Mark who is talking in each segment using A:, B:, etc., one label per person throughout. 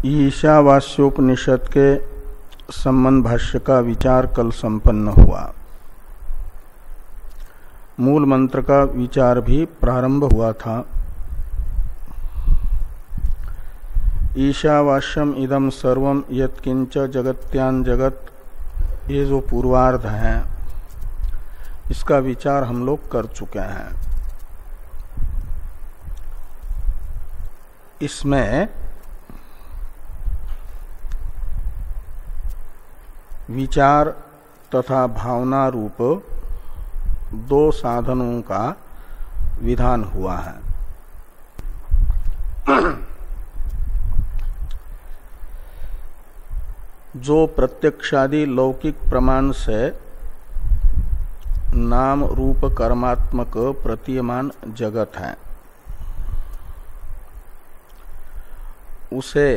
A: ईशावास्योपनिषद के संबंध भाष्य का विचार कल संपन्न हुआ। मूल मंत्र का विचार भी प्रारंभ हुआ था। ईशावास्यम इदम सर्वम यत्किंच जगत्यान जगत, ये जो पूर्वार्ध है इसका विचार हम लोग कर चुके हैं। इसमें विचार तथा भावना रूप दो साधनों का विधान हुआ है। जो प्रत्यक्षादि लौकिक प्रमाण से नाम रूप कर्मात्मक प्रतीयमान जगत है, उसे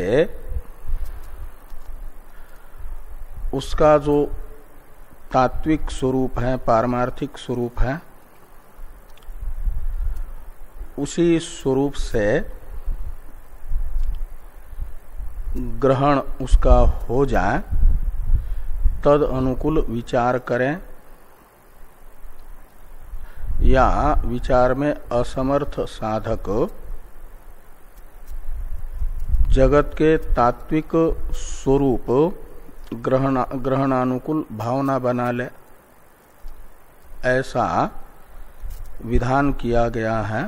A: उसका जो तात्विक स्वरूप है, पारमार्थिक स्वरूप है, उसी स्वरूप से ग्रहण उसका हो जाए, तद अनुकूल विचार करें, या विचार में असमर्थ साधक जगत के तात्विक स्वरूप ग्रहणानुकूल भावना बना ले, ऐसा विधान किया गया है।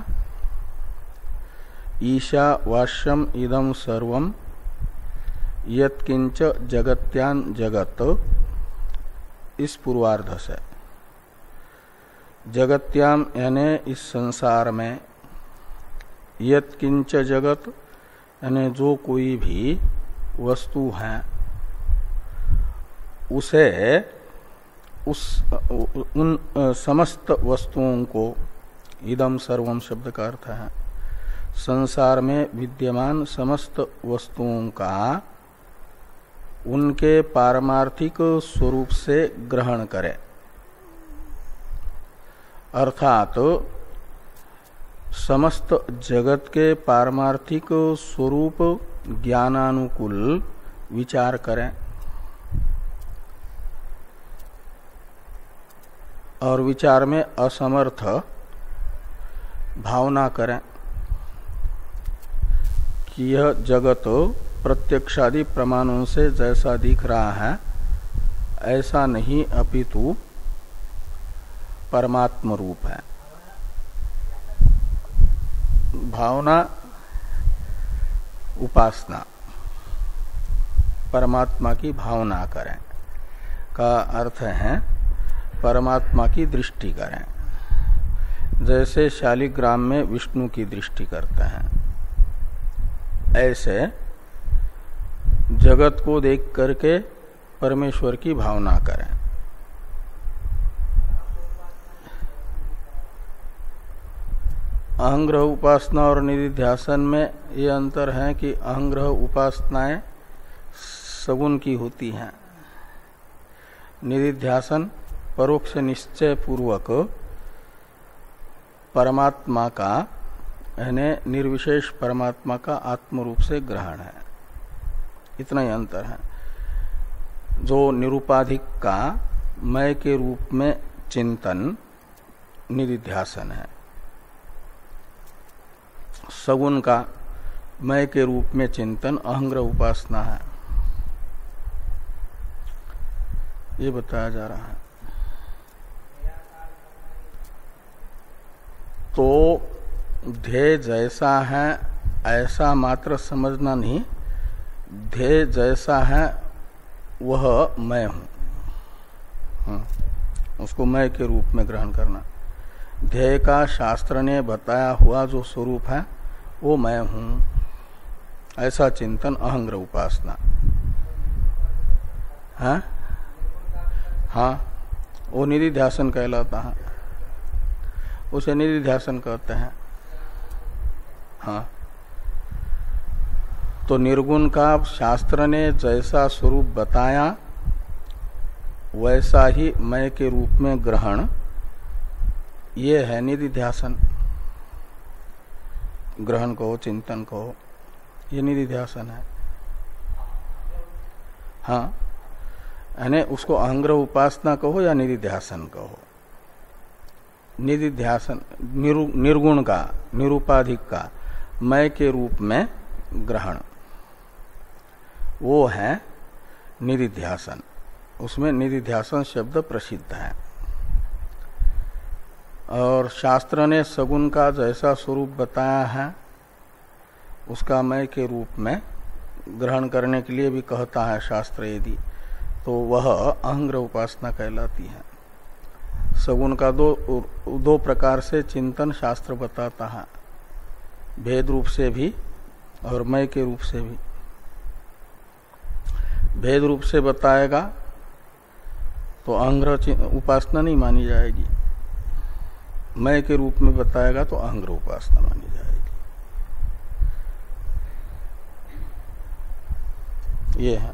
A: ईशावास्यम इदम सर्वम यत्किंच जगत्यान जगत, इस पूर्वार्ध से जगत्याम यानी इस संसार में, यत्किंच जगत यानी जो कोई भी वस्तु है उसे उन समस्त वस्तुओं को, इदम सर्वम शब्द का अर्थ है संसार में विद्यमान समस्त वस्तुओं का उनके पारमार्थिक स्वरूप से ग्रहण करे, अर्थात समस्त जगत के पारमार्थिक स्वरूप ज्ञानानुकूल विचार करें और विचार में असमर्थ भावना करें कि यह जगत प्रत्यक्षादि प्रमाणों से जैसा दिख रहा है ऐसा नहीं, अपितु परमात्म रूप है। भावना उपासना, परमात्मा की भावना करें का अर्थ है परमात्मा की दृष्टि करें, जैसे शालिग्राम में विष्णु की दृष्टि करते हैं, ऐसे जगत को देख करके परमेश्वर की भावना करें। अहंग्रह उपासना और निधिध्यासन में ये अंतर है कि अहंग्रह उपासनाएं सगुण की होती हैं, निधिध्यासन परोक्ष निश्चय पूर्वक परमात्मा का यानी निर्विशेष परमात्मा का आत्म रूप से ग्रहण है। इतना ही अंतर है। जो निरुपाधिक का मय के रूप में चिंतन निधिध्यासन है, सगुण का मय के रूप में चिंतन अहंग्रह उपासना है, ये बताया जा रहा है। तो ध्येय जैसा है ऐसा मात्र समझना नहीं, ध्येय जैसा है वह मैं हूं, उसको मैं के रूप में ग्रहण करना। ध्येय का शास्त्र ने बताया हुआ जो स्वरूप है वो मैं हूं, ऐसा चिंतन अहंग्रह उपासना है। हाँ, वो निधिध्यासन कहलाता है, उसे निधिध्यासन कहते हैं। हाँ, तो निर्गुण का शास्त्र ने जैसा स्वरूप बताया वैसा ही मैं के रूप में ग्रहण, ये है निधिध्यासन। ग्रहण कहो चिंतन कहो, ये निधिध्यासन है। हाँ, यानी उसको अहंग्रह उपासना कहो या निधिध्यासन कहो। निधिध्यासन निर्गुण का, निरूपाधिक का मय के रूप में ग्रहण, वो है निधिध्यासन। उसमें निधिध्यासन शब्द प्रसिद्ध है। और शास्त्र ने सगुण का जैसा स्वरूप बताया है उसका मय के रूप में ग्रहण करने के लिए भी कहता है शास्त्र, यदि तो वह अहंग्रह उपासना कहलाती है। सगुण का दो प्रकार से चिंतन शास्त्र बताता है, भेद रूप से भी और मय के रूप से भी। भेद रूप से बताएगा तो अहंग्रह उपासना नहीं मानी जाएगी, मय के रूप में बताएगा तो अहंग्रह उपासना मानी जाएगी। ये है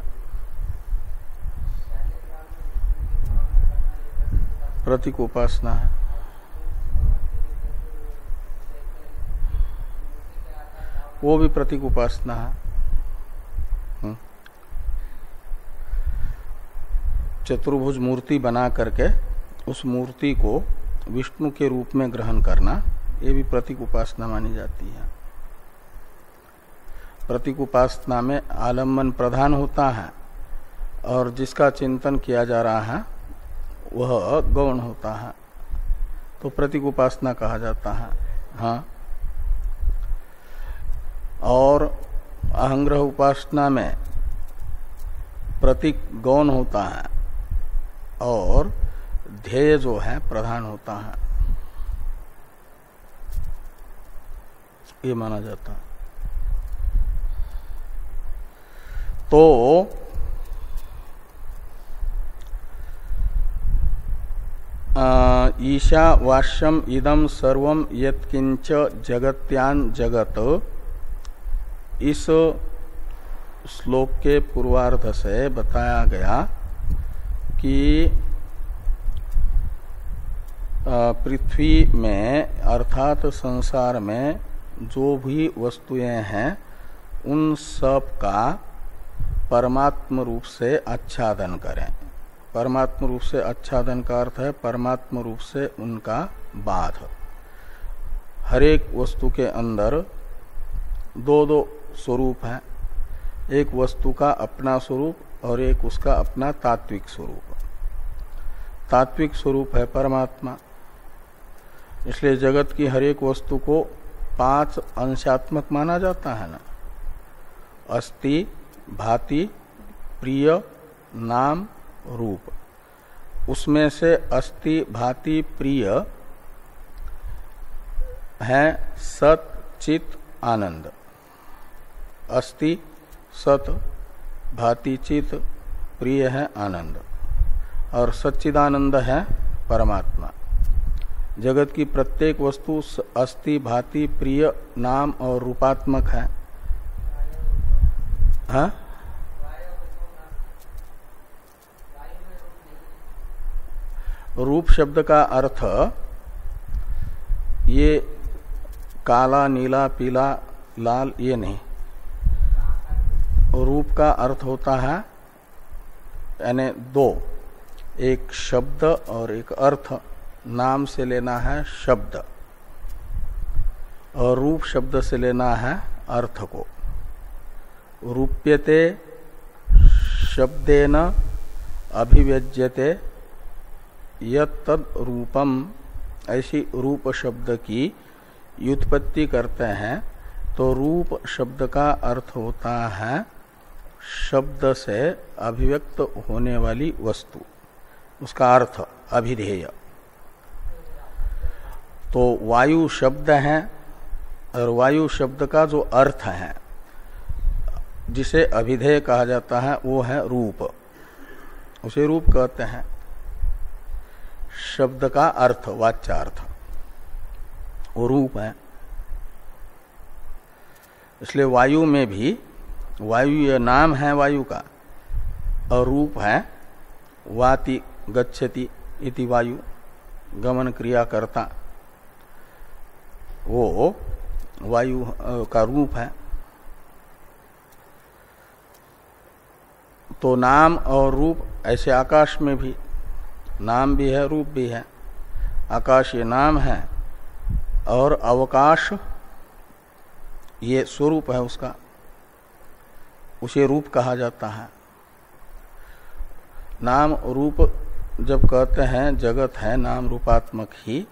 A: प्रतीक उपासना है। वो भी प्रतीक उपासना है। चतुर्भुज मूर्ति बना करके उस मूर्ति को विष्णु के रूप में ग्रहण करना, ये भी प्रतीक उपासना मानी जाती है। प्रतीक उपासना में आलम्बन प्रधान होता है और जिसका चिंतन किया जा रहा है वह गौण होता है, तो प्रतीक उपासना कहा जाता है। हाँ, और अहंग्रह उपासना में प्रतीक गौण होता है और ध्येय जो है प्रधान होता है, ये माना जाता है। तो ईशावास्यम इदम सर्वम यत्किंच जगत्यान जगत, इस श्लोक के पूर्वार्ध से बताया गया कि पृथ्वी में अर्थात संसार में जो भी वस्तुएं हैं उन सब का परमात्म रूप से आच्छादन करें। परमात्म रूप से आच्छादन का अर्थ है परमात्म रूप से उनका बाध। हर एक वस्तु के अंदर दो दो स्वरूप है, एक वस्तु का अपना स्वरूप और एक उसका अपना तात्विक स्वरूप। तात्विक स्वरूप है परमात्मा, इसलिए जगत की हर एक वस्तु को 5 अंशात्मक माना जाता है ना। अस्ति, भाति, प्रिय, नाम, रूप। उसमें से अस्ति, भाति, प्रिय है सत, चित, आनंद। अस्ति सत, भाति चित, प्रिय है आनंद, और सच्चिदानंद है परमात्मा। जगत की प्रत्येक वस्तु अस्ति, भाति, प्रिय, नाम और रूपात्मक है। हाँ? रूप शब्द का अर्थ ये काला, नीला, पीला, लाल ये नहीं। रूप का अर्थ होता है यानी 2, एक शब्द और एक अर्थ। नाम से लेना है शब्द और रूप शब्द से लेना है अर्थ को। रूप्यते शब्देन अभिव्यज्यते यत्तद रूपम, ऐसी रूप शब्द की व्युत्पत्ति करते हैं तो रूप शब्द का अर्थ होता है शब्द से अभिव्यक्त होने वाली वस्तु, उसका अर्थ अभिधेय। तो वायु शब्द है और वायु शब्द का जो अर्थ है जिसे अभिधेय कहा जाता है वो है रूप, उसे रूप कहते हैं। शब्द का अर्थ, वाच्यार्थ, वो रूप है। इसलिए वायु में भी, वायु यह नाम है वायु का और रूप है वाति गच्छति इति वायु, गमन क्रिया करता, वो वायु का रूप है। तो नाम और रूप ऐसे आकाश में भी नाम भी है रूप भी है। आकाश ये नाम है और अवकाश ये स्वरूप है उसका, उसे रूप कहा जाता है। नाम रूप जब कहते हैं जगत है नाम रूपात्मक ही,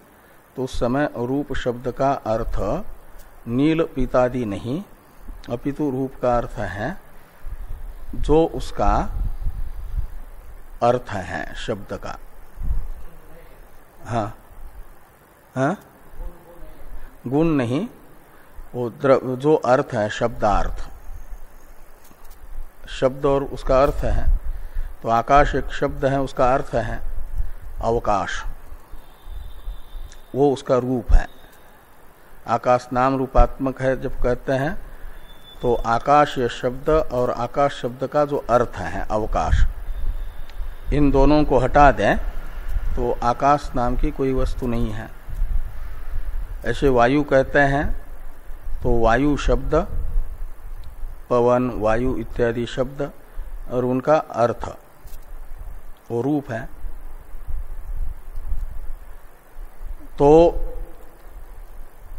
A: तो उस समय रूप शब्द का अर्थ नील पीतादि नहीं, अपितु रूप का अर्थ है जो उसका अर्थ है शब्द का। हाँ हाँ, गुण नहीं, वो जो अर्थ है शब्दार्थ, शब्द और उसका अर्थ है। तो आकाश एक शब्द है, उसका अर्थ है अवकाश, वो उसका रूप है। आकाश नाम रूपात्मक है जब कहते हैं तो आकाश ये शब्द और आकाश शब्द का जो अर्थ है अवकाश, इन दोनों को हटा दें तो आकाश नाम की कोई वस्तु नहीं है। ऐसे वायु कहते हैं तो वायु शब्द, पवन, वायु इत्यादि शब्द और उनका अर्थ वो रूप है। तो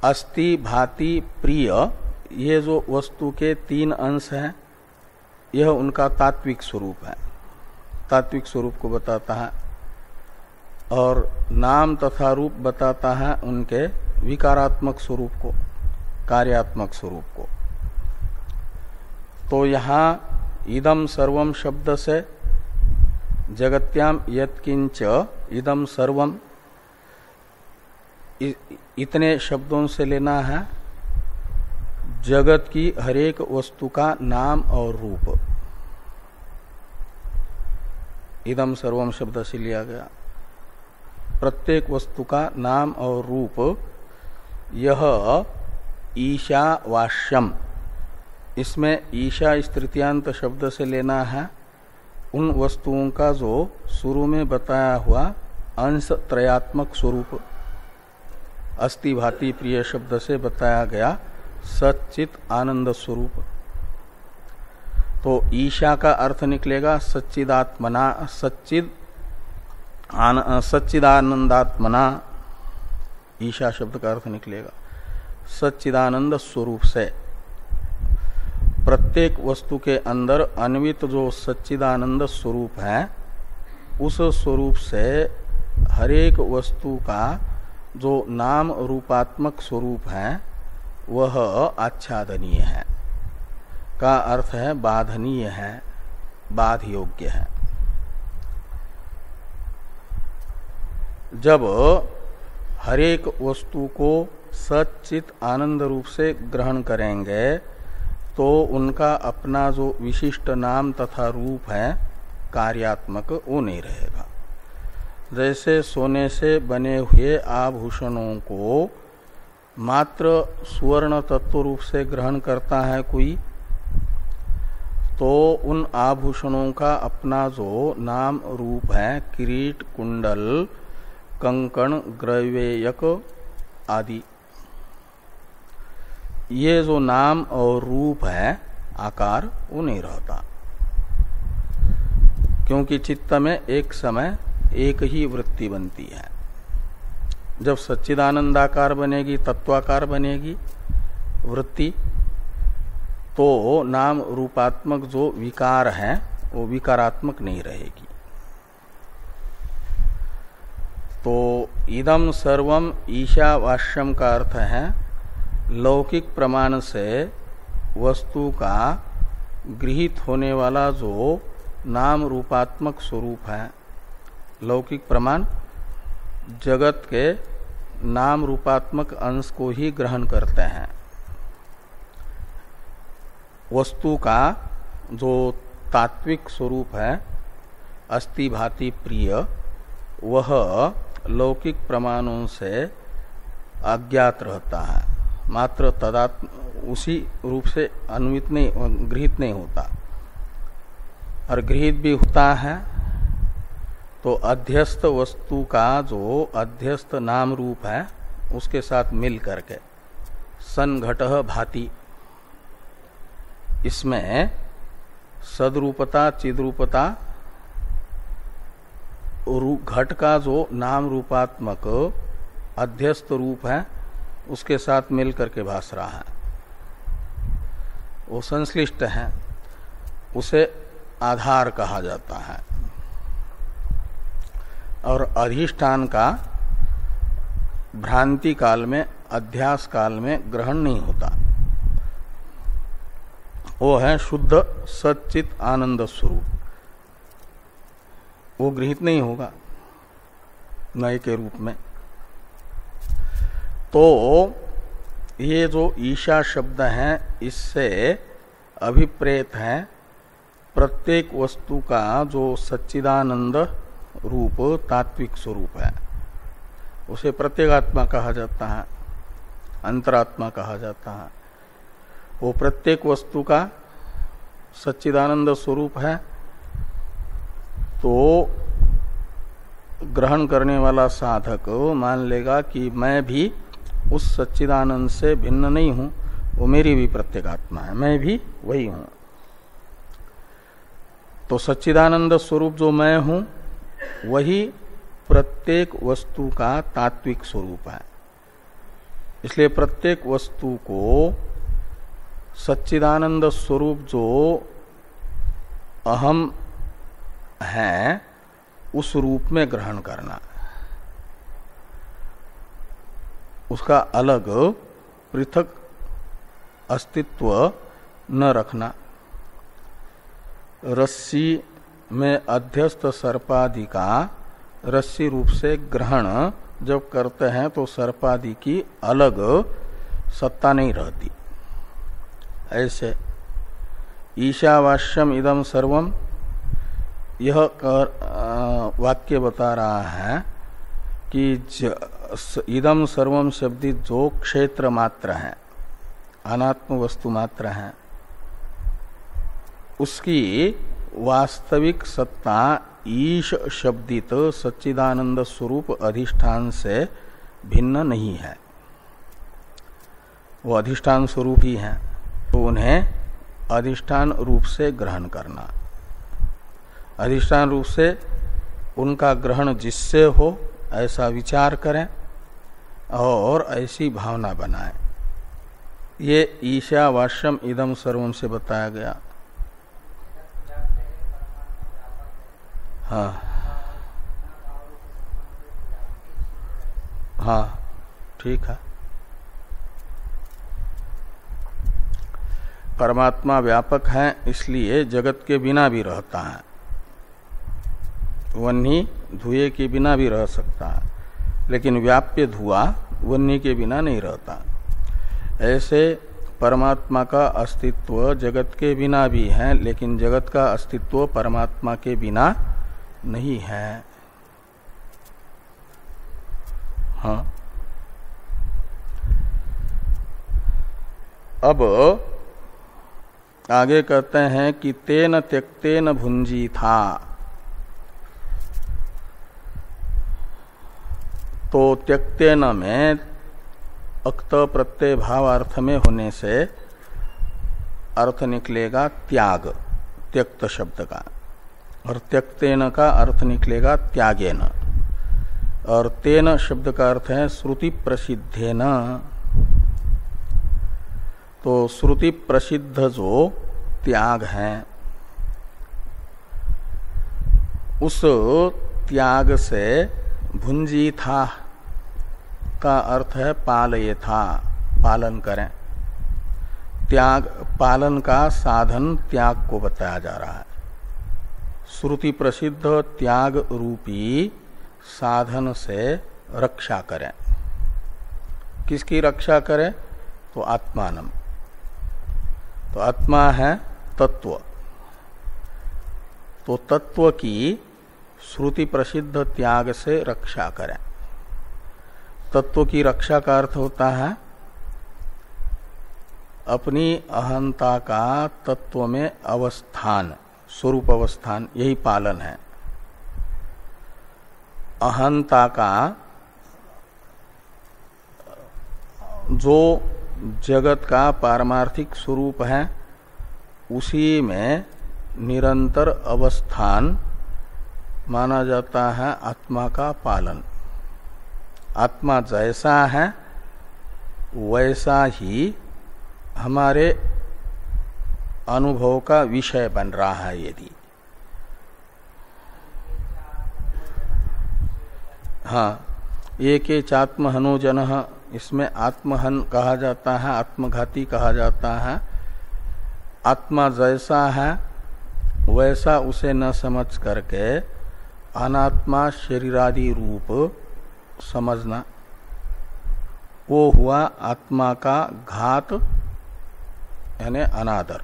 A: अस्ति, भाति, प्रिय ये जो वस्तु के तीन अंश हैं, यह उनका तात्विक स्वरूप है, तात्विक स्वरूप को बताता है। और नाम तथा रूप बताता है उनके विकारात्मक स्वरूप को, कार्यात्मक स्वरूप को। तो यहाँ इदम सर्वम शब्द से जगत्याम यत्किंच इदम सर्वम, इतने शब्दों से लेना है जगत की हरेक वस्तु का नाम और रूप। इदम सर्वम शब्द से लिया गया प्रत्येक वस्तु का नाम और रूप। यह ईशावास्यम, इसमें ईशा इस तृतीयांत शब्द से लेना है उन वस्तुओं का जो शुरू में बताया हुआ अंश त्रयात्मक स्वरूप। अस्ति, भाति, प्रिय शब्द से बताया गया सच्चित आनंद स्वरूप। तो ईशा का अर्थ निकलेगा सच्चिदात्मना, सच्चिदानंदात्मना, ईशा शब्द का अर्थ निकलेगा सच्चिदानंद स्वरूप से। प्रत्येक वस्तु के अंदर अन्वित जो सच्चिदानंद स्वरूप है, उस स्वरूप से हरेक वस्तु का जो नाम रूपात्मक स्वरूप है वह आच्छादनीय है, का अर्थ है बाधनीय है, बाध योग्य है। जब हरेक वस्तु को सच्चित आनंद रूप से ग्रहण करेंगे तो उनका अपना जो विशिष्ट नाम तथा रूप है कार्यात्मक वो नहीं रहेगा। जैसे सोने से बने हुए आभूषणों को मात्र सुवर्ण तत्व रूप से ग्रहण करता है कोई, तो उन आभूषणों का अपना जो नाम रूप है किरीट, कुंडल, कंकण, ग्रैवेयक आदि, ये जो नाम और रूप है आकार वो नहीं रहता, क्योंकि चित्त में एक समय एक ही वृत्ति बनती है। जब सच्चिदानंदाकार बनेगी, तत्वाकार बनेगी वृत्ति, तो नाम रूपात्मक जो विकार है वो विकारात्मक नहीं रहेगी। तो इदम सर्वम ईशावास्यम का अर्थ है लौकिक प्रमाण से वस्तु का गृहीत होने वाला जो नाम रूपात्मक स्वरूप है। लौकिक प्रमाण जगत के नाम रूपात्मक अंश को ही ग्रहण करते हैं। वस्तु का जो तात्विक स्वरूप है अस्ति, भाति, प्रिय, वह लौकिक प्रमाणों से अज्ञात रहता है, मात्र तदात्म उसी रूप से अन्वित नहीं, गृहीत नहीं होता। और गृहीत भी होता है तो अध्यस्त वस्तु का जो अध्यस्त नाम रूप है उसके साथ मिल करके संघटः भाति, इसमें सदरूपता चिद्रूपता घट का जो नाम रूपात्मक अध्यस्त रूप है उसके साथ मिल करके भास रहा है, वो संश्लिष्ट है, उसे आधार कहा जाता है। और अधिष्ठान का भ्रांति काल में, अध्यास काल में ग्रहण नहीं होता, वो है शुद्ध सच्चित आनंद स्वरूप, वो गृहीत नहीं होगा नए के रूप में। तो ये जो ईशा शब्द है इससे अभिप्रेत है प्रत्येक वस्तु का जो सच्चिदानंद रूप तात्विक स्वरूप है, उसे प्रत्येगात्मा कहा जाता है, अंतरात्मा कहा जाता है। वो प्रत्येक वस्तु का सच्चिदानंद स्वरूप है, तो ग्रहण करने वाला साधक मान लेगा कि मैं भी उस सच्चिदानंद से भिन्न नहीं हूं, वो मेरी भी प्रत्येगात्मा है, मैं भी वही हूं। तो सच्चिदानंद स्वरूप जो मैं हूं वही प्रत्येक वस्तु का तात्विक स्वरूप है। इसलिए प्रत्येक वस्तु को सच्चिदानंद स्वरूप जो अहम है उस रूप में ग्रहण करना, उसका अलग पृथक अस्तित्व न रखना। रस्सी में अध्यस्त सर्पादि का रस्सी रूप से ग्रहण जब करते हैं तो सर्पादि की अलग सत्ता नहीं रहती। ऐसे ईशावास्यम इदम सर्वम, यह वाक्य बता रहा है कि इदम सर्वम शब्दित जो क्षेत्र मात्र है, अनात्म वस्तु मात्र है, उसकी वास्तविक सत्ता ईश शब्दित सच्चिदानंद स्वरूप अधिष्ठान से भिन्न नहीं है, वो अधिष्ठान स्वरूप ही है। तो उन्हें अधिष्ठान रूप से ग्रहण करना, अधिष्ठान रूप से उनका ग्रहण जिससे हो ऐसा विचार करें और ऐसी भावना बनाएं। ये ईशावास्यम इदम सर्वम से बताया गया। हाँ हाँ ठीक है। परमात्मा व्यापक है इसलिए जगत के बिना भी रहता है, वन्नी धुएं के बिना भी रह सकता है, लेकिन व्याप्य धुआं वन्नी के बिना नहीं रहता। ऐसे परमात्मा का अस्तित्व जगत के बिना भी है, लेकिन जगत का अस्तित्व परमात्मा के बिना नहीं है। हाँ, अब आगे कहते हैं कि तेन त्यक्तेन भुंजी था। तो त्यक्तेन में अक्त प्रत्यय भाव अर्थ में होने से अर्थ निकलेगा त्याग, त्यक्त शब्द का, और त्यक्तेन का अर्थ निकलेगा त्यागेन, और तेन शब्द का अर्थ है श्रुति प्रसिद्धेन। तो श्रुति प्रसिद्ध जो त्याग है उस त्याग से भुंजी था का अर्थ है पालये था, पालन करें। त्याग, पालन का साधन त्याग को बताया जा रहा है। श्रुति प्रसिद्ध त्याग रूपी साधन से रक्षा करें। किसकी रक्षा करें? तो आत्मानम। तो आत्मा है तत्व, तो तत्व की श्रुति प्रसिद्ध त्याग से रक्षा करें। तत्व की रक्षा का अर्थ होता है अपनी अहंता का तत्व में अवस्थान, स्वरूप अवस्थान, यही पालन है। अहंता का जो जगत का पारमार्थिक स्वरूप है उसी में निरंतर अवस्थान माना जाता है आत्मा का पालन। आत्मा जैसा है वैसा ही हमारे अनुभव का विषय बन रहा है। यदि हाँ, एके चात्महनो जनः, इसमें आत्महन कहा जाता है, आत्मघाती कहा जाता है। आत्मा जैसा है वैसा उसे न समझ करके अनात्मा शरीरादि रूप समझना, वो हुआ आत्मा का घात यानी अनादर।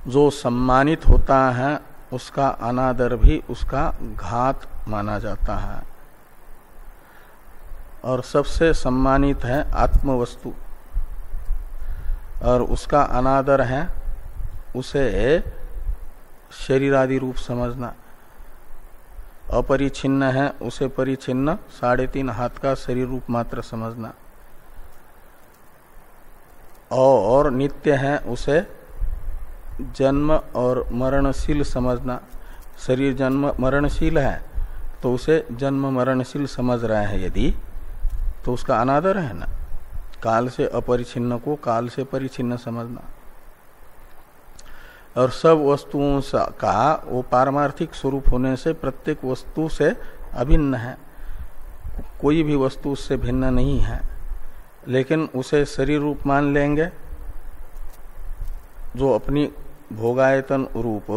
A: जो सम्मानित होता है उसका अनादर भी उसका घात माना जाता है। और सबसे सम्मानित है आत्मवस्तु, और उसका अनादर है उसे शरीरादि रूप समझना। अपरिछिन्न है उसे परिछिन्न 3.5 हाथ का शरीर रूप मात्र समझना, और नित्य है उसे जन्म और मरणशील समझना। शरीर जन्म मरणशील है तो उसे जन्म मरणशील समझ रहे हैं यदि, तो उसका अनादर है ना। काल से अपरिछिन्न को काल से परिछिन्न समझना। और सब वस्तुओं का वो पारमार्थिक स्वरूप होने से प्रत्येक वस्तु से अभिन्न है, कोई भी वस्तु उससे भिन्न नहीं है, लेकिन उसे शरीर रूप मान लेंगे। जो अपनी भोगायतन रूप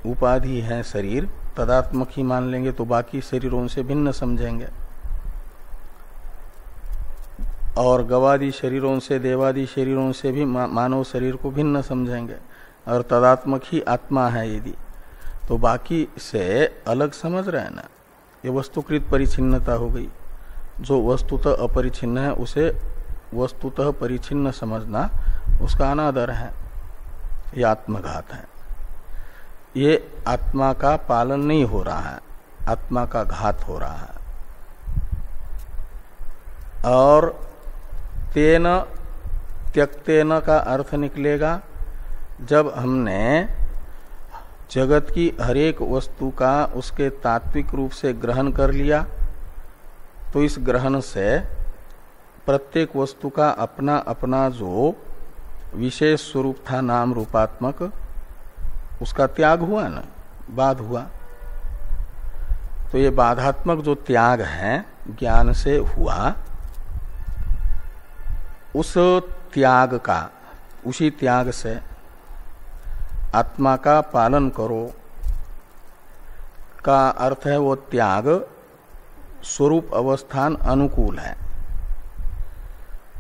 A: उपाधि है शरीर, तदात्मक ही मान लेंगे, तो बाकी शरीरों से भिन्न समझेंगे। और गवादि शरीरों से, देवादि शरीरों से भी मानव शरीर को भिन्न समझेंगे, और तदात्मक ही आत्मा है यदि, तो बाकी से अलग समझ रहे हैं ना। ये वस्तुकृत परिचिन्नता हो गई। जो वस्तुतः अपरिछिन्न है उसे वस्तुतः परिचिन्न समझना उसका अनादर है, ये आत्मघात है। ये आत्मा का पालन नहीं हो रहा है, आत्मा का घात हो रहा है। और तेन त्यक्तेन का अर्थ निकलेगा, जब हमने जगत की हरेक वस्तु का उसके तात्विक रूप से ग्रहण कर लिया, तो इस ग्रहण से प्रत्येक वस्तु का अपना अपना जो विशेष स्वरूप था नाम रूपात्मक, उसका त्याग हुआ ना, बाध हुआ। तो ये बाधात्मक जो त्याग है ज्ञान से हुआ, उस त्याग का, उसी त्याग से आत्मा का पालन करो का अर्थ है वो त्याग स्वरूप अवस्थान अनुकूल है।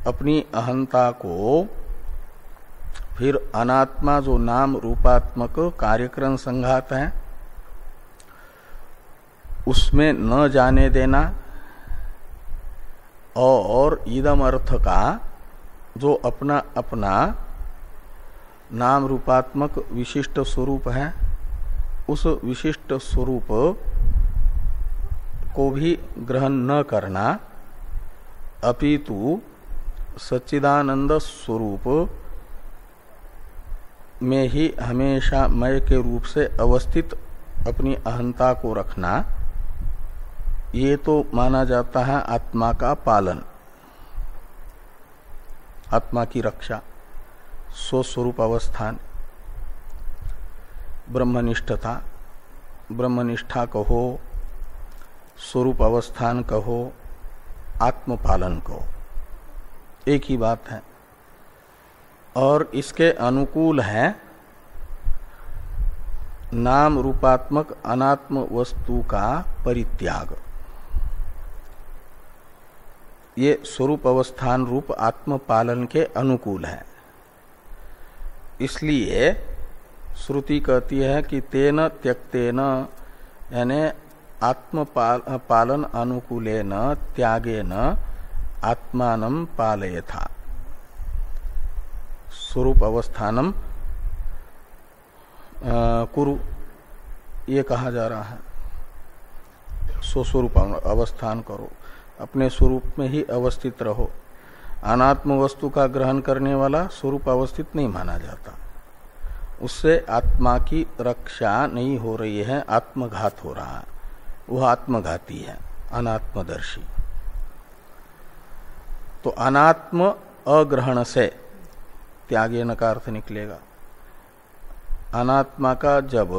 A: अपनी अहंता को फिर अनात्मा जो नाम रूपात्मक कार्यक्रम संघात है उसमें न जाने देना, और इदम अर्थ का जो अपना अपना नाम रूपात्मक विशिष्ट स्वरूप है, उस विशिष्ट स्वरूप को भी ग्रहण न करना, अपितु सच्चिदानंद स्वरूप में ही हमेशा मय के रूप से अवस्थित अपनी अहंता को रखना, ये तो माना जाता है आत्मा का पालन, आत्मा की रक्षा, स्वस्वरूप अवस्थान, ब्रह्मनिष्ठता, ब्रह्मनिष्ठा कहो, स्वरूप अवस्थान कहो, आत्मपालन कहो, एक ही बात है। और इसके अनुकूल है नाम रूपात्मक अनात्म वस्तु का परित्याग। ये स्वरूप अवस्थान रूप आत्म पालन के अनुकूल है। इसलिए श्रुति कहती है कि तेन त्यक्तेन, यानी आत्म पालन अनुकूलेन त्यागेन आत्मानं पालयथा, स्वरूप अवस्थानम कुरु, ये कहा जा रहा है। स्वस्वरूप अवस्थान करो, अपने स्वरूप में ही अवस्थित रहो। अनात्म वस्तु का ग्रहण करने वाला स्वरूप अवस्थित नहीं माना जाता, उससे आत्मा की रक्षा नहीं हो रही है, आत्मघात हो रहा है, वह आत्मघाती है, अनात्मदर्शी। तो अनात्म अग्रहण से त्यागेन का अर्थ निकलेगा। अनात्मा का जब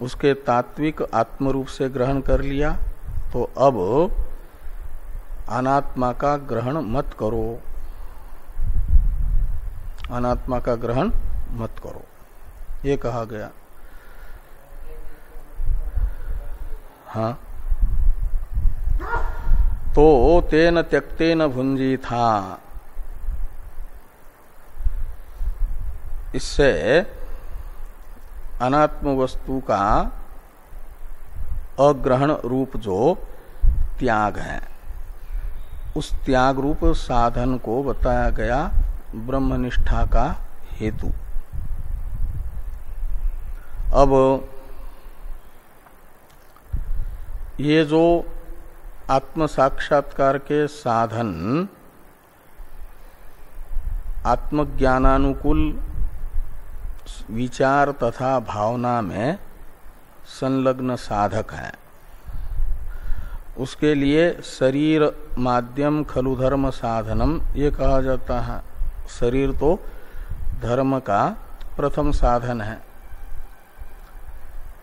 A: उसके तात्विक आत्म रूप से ग्रहण कर लिया तो अब अनात्मा का ग्रहण मत करो, अनात्मा का ग्रहण मत करो, ये कहा गया। हाँ, तो तेन त्यक्तेन भुंजी था, इससे अनात्म वस्तु का अग्रहण रूप जो त्याग है, उस त्याग रूप साधन को बताया गया ब्रह्मनिष्ठा का हेतु। अब ये जो आत्म साक्षात्कार के साधन आत्मज्ञानानुकूल विचार तथा भावना में संलग्न साधक है, उसके लिए शरीर माध्यम खलु धर्म साधनम ये कहा जाता है। शरीर तो धर्म का प्रथम साधन है,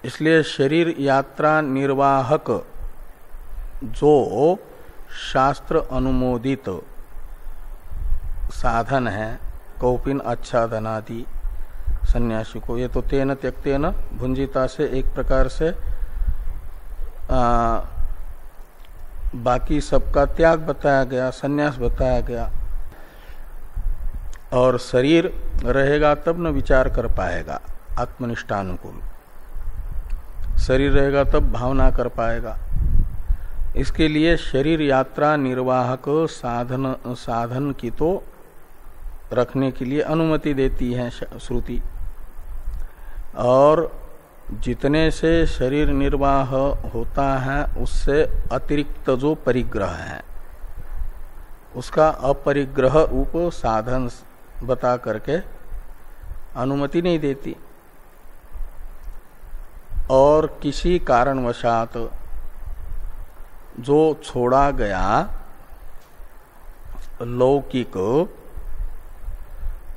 A: इसलिए शरीर यात्रा निर्वाहक जो शास्त्र अनुमोदित साधन है, कौपिन आच्छादनादि सन्यासी को, ये तो तेन त्यक्तेन भुंजिता से एक प्रकार से बाकी सबका त्याग बताया गया, सन्यास बताया गया। और शरीर रहेगा तब न विचार कर पाएगा आत्मनिष्ठानुकूल, शरीर रहेगा तब भावना कर पाएगा। इसके लिए शरीर यात्रा निर्वाहक साधन की तो रखने के लिए अनुमति देती है श्रुति, और जितने से शरीर निर्वाह होता है उससे अतिरिक्त जो परिग्रह है उसका अपरिग्रह रूप साधन बता करके अनुमति नहीं देती। और किसी कारणवशात जो छोड़ा गया लौकिक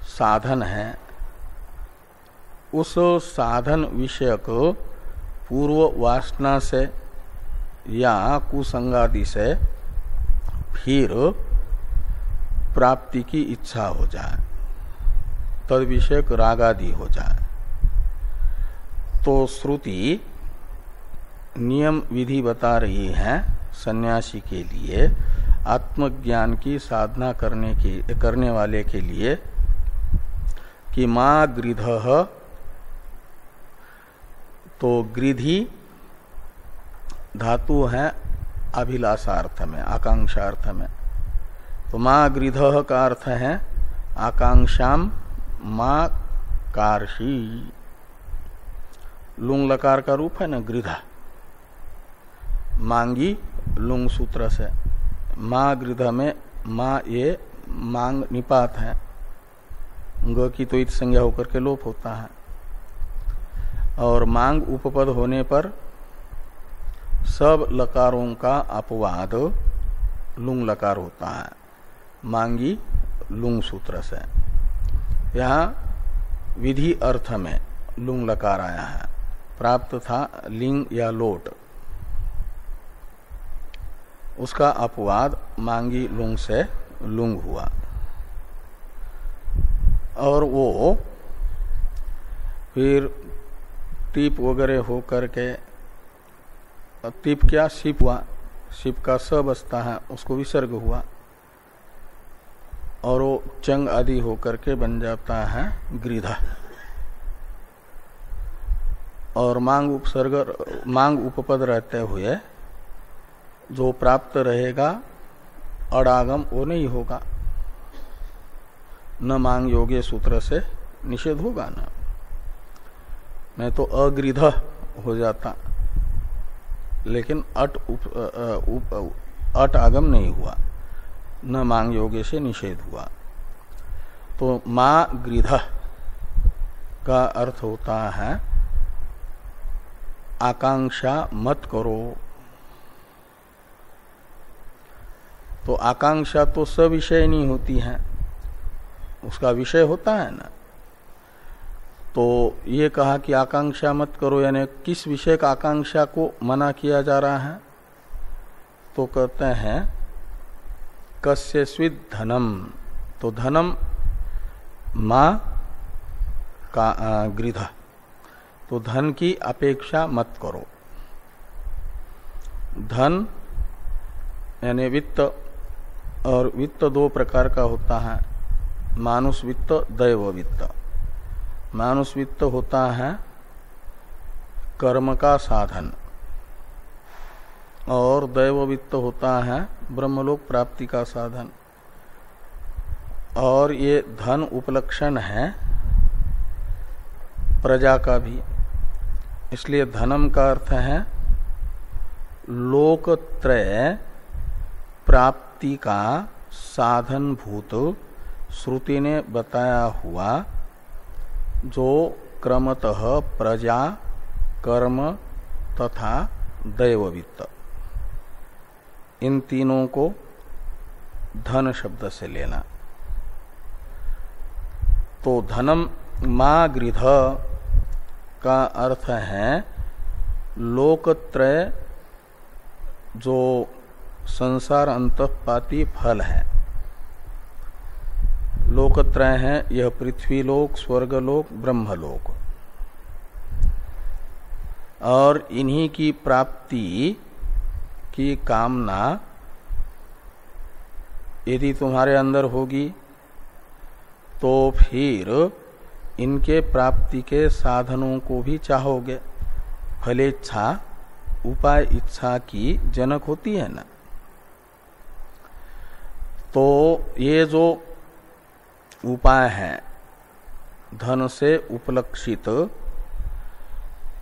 A: साधन है, उस साधन विषयक पूर्व वासना से या कुसंगादि से फिर प्राप्ति की इच्छा हो जाए, तद विषयक रागादि हो जाए, तो श्रुति नियम विधि बता रही है सन्यासी के लिए, आत्मज्ञान की साधना करने वाले के लिए कि मां गृधः, तो गृधि धातु है अभिलाषार्थ में, आकांक्षार्थ में, तो मां गृधः का अर्थ है आकांक्षाम मां कार्षी, लुंग लकार का रूप है ना गृधा, मांगी लुंग सूत्र से, मां गृध में मां ये मांग निपात है, ग की तो इत संज्ञा होकर के लोप होता है, और मांग उपपद होने पर सब लकारों का अपवाद लुंग लकार होता है, मांगी लुंग सूत्र से। यहाँ विधि अर्थ में लुंग लकार आया है, प्राप्त था लिंग या लोट, उसका अपवाद मांगी लुंग से लुंग हुआ, और वो फिर टीप वगैरह हो करके, टीप क्या सिप हुआ, सिप का स बसता है उसको विसर्ग हुआ, और वो चंग आदि होकर के बन जाता है गृधा। और मांग उपपद रहते हुए जो प्राप्त रहेगा अडागम वो नहीं होगा, न मांग योगे सूत्र से निषेध होगा ना, मैं तो अगृध हो जाता, लेकिन अट आगम नहीं हुआ, न मांग योगे से निषेध हुआ। तो मां गृध का अर्थ होता है आकांक्षा मत करो। तो आकांक्षा तो सविषय नहीं होती है, उसका विषय होता है ना। तो ये कहा कि आकांक्षा मत करो, यानी किस विषय का आकांक्षा को मना किया जा रहा है? तो कहते हैं कस्यस्विद धनम। तो धनम मां का गृध, तो धन की अपेक्षा मत करो। धन यानी वित्त, और वित्त दो प्रकार का होता है, मानुष वित्त, दैव वित्त। मानुष वित्त होता है कर्म का साधन, और दैव वित्त होता है ब्रह्मलोक प्राप्ति का साधन। और ये धन उपलक्षण है प्रजा का भी, इसलिए धनम का अर्थ है लोकत्रय प्राप्ति का साधन भूत श्रुति ने बताया हुआ जो क्रमतः प्रजा, कर्म तथा दैववित्त, इन तीनों को धन शब्द से लेना। तो धनम मा गृध का अर्थ है लोकत्रय जो संसार अंतःपाती फल है। लोकत्रय है यह पृथ्वीलोक, स्वर्गलोक, ब्रह्मलोक, और इन्हीं की प्राप्ति की कामना यदि तुम्हारे अंदर होगी तो फिर इनके प्राप्ति के साधनों को भी चाहोगे। फलेच्छा उपाय इच्छा की जनक होती है ना। तो ये जो उपाय है धन से उपलक्षित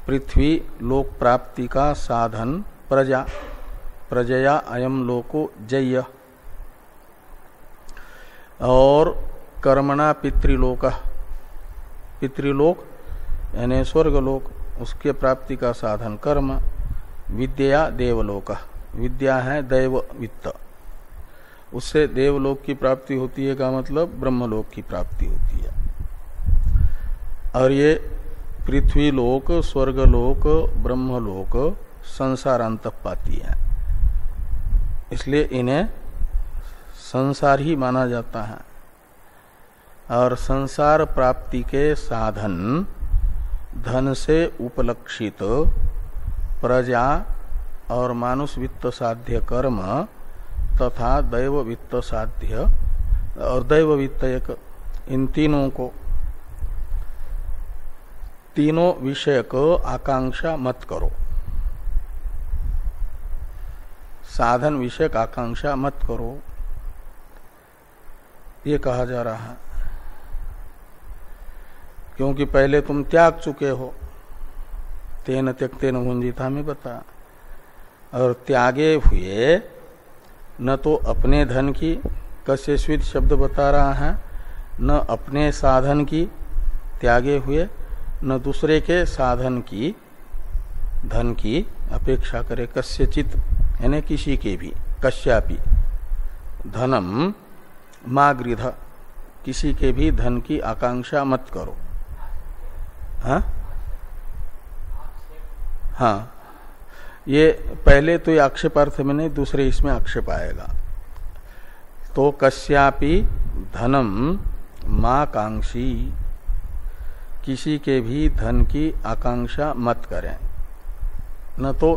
A: पृथ्वी लोक प्राप्ति का साधन प्रजा, प्रजया अयम लोको जय, और कर्मणा पितृलोक, पितृलोक यानी स्वर्गलोक, उसके प्राप्ति का साधन कर्म। विद्या देवलोक, विद्या है दैव वित्त, उससे देवलोक की प्राप्ति होती है का मतलब ब्रह्मलोक की प्राप्ति होती है। और ये पृथ्वीलोक, स्वर्गलोक, ब्रह्मलोक संसारांतपाती है, इसलिए इन्हें संसार ही माना जाता है। और संसार प्राप्ति के साधन धन से उपलक्षित प्रजा और मानुष वित्त साध्य कर्म तथा दैव वित्त साध्य और दैव वित्त एक, इन तीनों को, तीनों विषय को आकांक्षा मत करो, साधन विषयक आकांक्षा मत करो, ये कहा जा रहा है। क्योंकि पहले तुम त्याग चुके हो, तेन त्यक्तेन भुंजिता में बता, और त्यागे हुए न तो अपने धन की, कस्यस्विद शब्द बता रहा है, न अपने साधन की त्यागे हुए, न दूसरे के साधन की धन की अपेक्षा करे। कस्यचित यानी किसी के भी, कश्यापि धनम मा गृध, किसी के भी धन की आकांक्षा मत करो। हाँ, ये पहले तो ये आक्षेपार्थ में नहीं, दूसरे इसमें आक्षेप आएगा। तो कस्यापि धनम मा कांक्षी, किसी के भी धन की आकांक्षा मत करें, न तो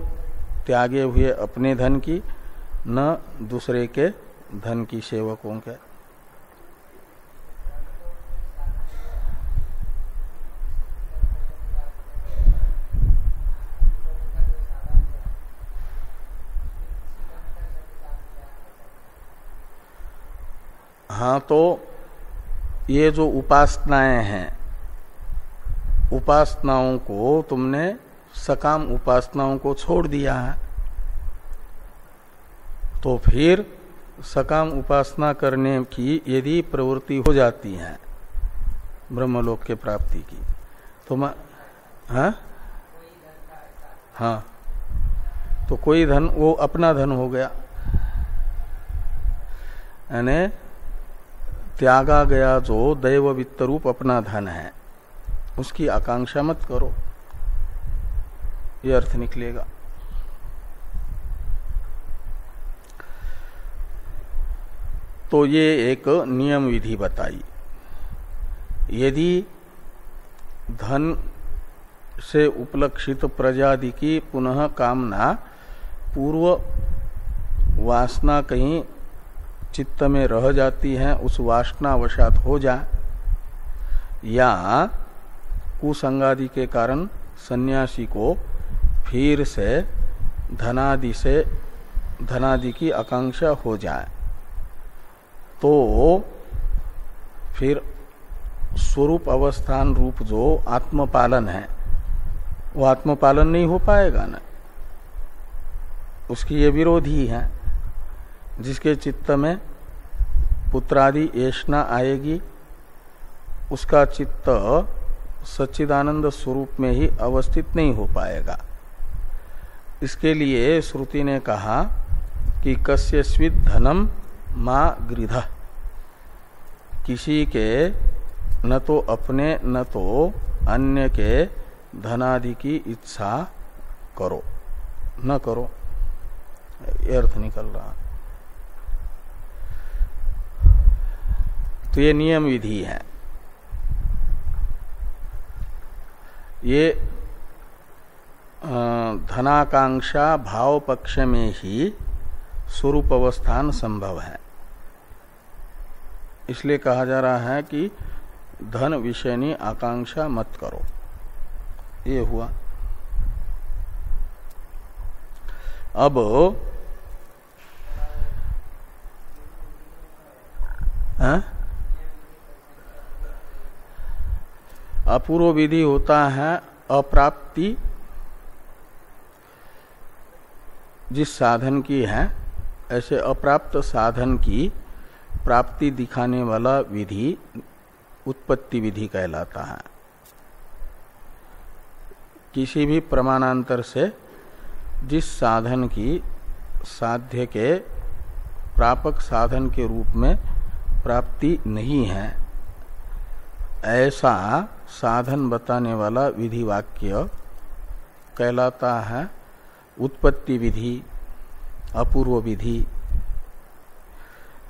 A: त्यागे हुए अपने धन की, न दूसरे के धन की, सेवकों के। हाँ, तो ये जो उपासनाएं हैं, उपासनाओं को तुमने सकाम उपासनाओं को छोड़ दिया है, तो फिर सकाम उपासना करने की यदि प्रवृत्ति हो जाती है ब्रह्मलोक के प्राप्ति की, तो हाँ हाँ, तो कोई धन वो अपना धन हो गया, यानी त्यागा गया जो दैव वित्त रूप अपना धन है उसकी आकांक्षा मत करो, ये अर्थ निकलेगा। तो ये एक नियम विधि बताई। यदि धन से उपलक्षित प्रजादि की पुनः कामना पूर्व वासना कहीं चित्त में रह जाती है, उस वासना वशात हो जाए, या कुसंगादि के कारण सन्यासी को फिर से धनादि की आकांक्षा हो जाए, तो फिर स्वरूप अवस्थान रूप जो आत्मपालन है वो आत्मपालन नहीं हो पाएगा ना, उसकी ये विरोधी है। जिसके चित्त में पुत्रादि ऐष्णा आएगी उसका चित्त सच्चिदानंद स्वरूप में ही अवस्थित नहीं हो पाएगा। इसके लिए श्रुति ने कहा कि कस्यस्वित् धनम मा गृध, किसी के न तो अपने न तो अन्य के धनादि की इच्छा करो न करो, ये अर्थ निकल रहा। तो ये नियम विधि है। ये धनाकांक्षा भाव पक्ष में ही स्वरूप अवस्थान संभव है, इसलिए कहा जा रहा है कि धन विषयनी आकांक्षा मत करो। ये हुआ। अब अपूर्व विधि होता है अप्राप्ति जिस साधन की है, ऐसे अप्राप्त साधन की प्राप्ति दिखाने वाला विधि उत्पत्ति विधि कहलाता है। किसी भी प्रमाणांतर से जिस साधन की साध्य के प्रापक साधन के रूप में प्राप्ति नहीं है, ऐसा साधन बताने वाला विधि वाक्य कहलाता है उत्पत्ति विधि, अपूर्व विधि।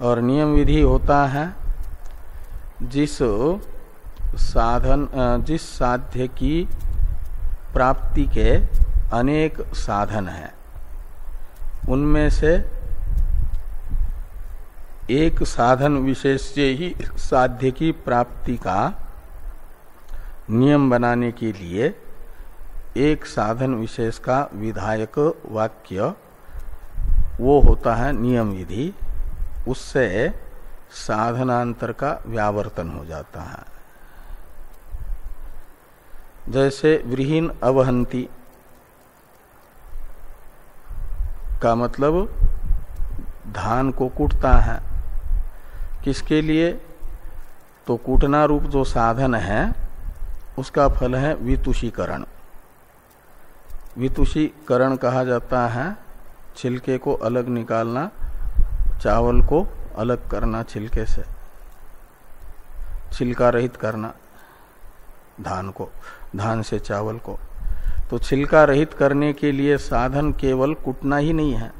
A: और नियम विधि होता है जिस साध्य की प्राप्ति के अनेक साधन हैं, उनमें से एक साधन विशेष से ही साध्य की प्राप्ति का नियम बनाने के लिए एक साधन विशेष का विधायक वाक्य वो होता है नियम विधि। उससे साधनांतर का व्यावर्तन हो जाता है। जैसे व्रीहीन अवहंती का मतलब धान को कूटता है, किसके लिए? तो कूटना रूप जो साधन है उसका फल है वितुषीकरण। वितुषीकरण कहा जाता है छिलके को अलग निकालना, चावल को अलग करना छिलके से, छिलका रहित करना धान को, धान से चावल को। तो छिलका रहित करने के लिए साधन केवल कूटना ही नहीं है,